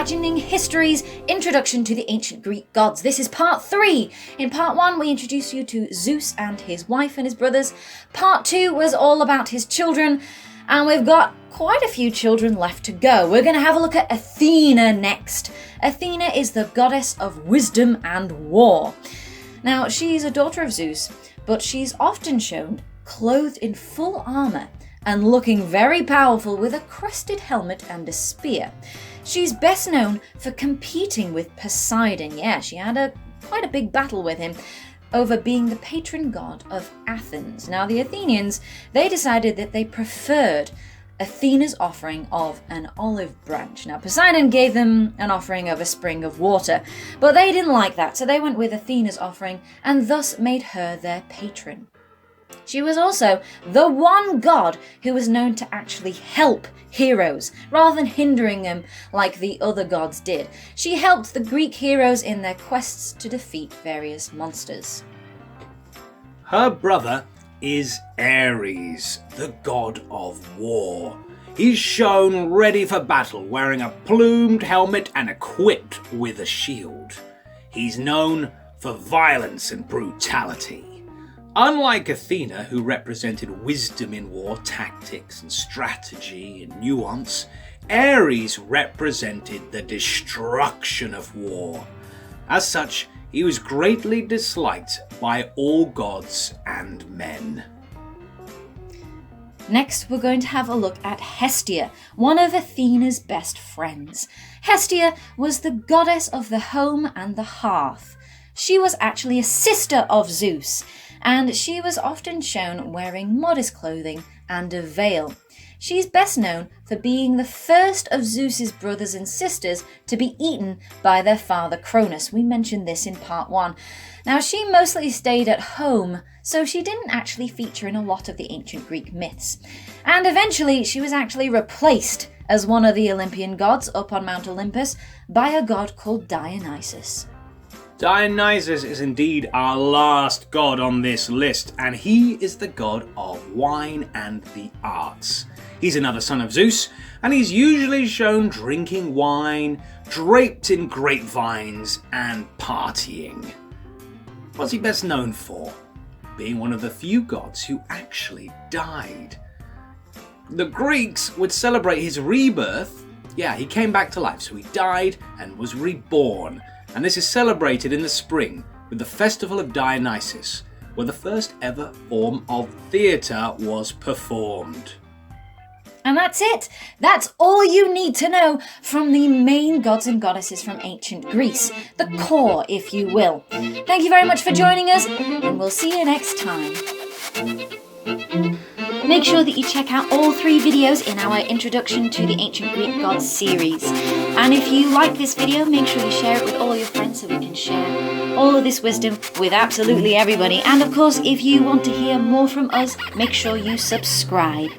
Imagining History's Introduction to the Ancient Greek Gods. This is part 3. In part 1, we introduced you to Zeus and his wife and his brothers. Part 2 was all about his children, and we've got quite a few children left to go. We're going to have a look at Athena next. Athena is the goddess of wisdom and war. Now, she's a daughter of Zeus, but she's often shown clothed in full armour and looking very powerful with a crested helmet and a spear. She's best known for competing with Poseidon. Yeah, she had quite a big battle with him over being the patron god of Athens. Now, the Athenians, they decided that they preferred Athena's offering of an olive branch. Now, Poseidon gave them an offering of a spring of water, but they didn't like that, so they went with Athena's offering and thus made her their patron. She was also the one god who was known to actually help heroes, rather than hindering them like the other gods did. She helped the Greek heroes in their quests to defeat various monsters. Her brother is Ares, the god of war. He's shown ready for battle, wearing a plumed helmet and equipped with a shield. He's known for violence and brutality. Unlike Athena, who represented wisdom in war, tactics and strategy and nuance, Ares represented the destruction of war. As such, he was greatly disliked by all gods and men. Next, we're going to have a look at Hestia, one of Athena's best friends. Hestia was the goddess of the home and the hearth. She was actually a sister of Zeus, and she was often shown wearing modest clothing and a veil. She's best known for being the first of Zeus's brothers and sisters to be eaten by their father Cronus. We mentioned this in part 1. Now, she mostly stayed at home, so she didn't actually feature in a lot of the ancient Greek myths. And eventually, she was actually replaced as one of the Olympian gods up on Mount Olympus by a god called Dionysius. Dionysius is indeed our last god on this list, and he is the god of wine and the arts. He's another son of Zeus, and he's usually shown drinking wine, draped in grapevines, and partying. What's he best known for? Being one of the few gods who actually died. The Greeks would celebrate his rebirth. Yeah, he came back to life, so he died and was reborn. And this is celebrated in the spring with the Festival of Dionysius, where the first ever form of theatre was performed. And that's it. That's all you need to know from the main gods and goddesses from ancient Greece. The core, if you will. Thank you very much for joining us, and we'll see you next time. Make sure that you check out all 3 videos in our Introduction to the Ancient Greek Gods series. And if you like this video, make sure you share it with all your friends so we can share all of this wisdom with absolutely everybody. And of course, if you want to hear more from us, make sure you subscribe.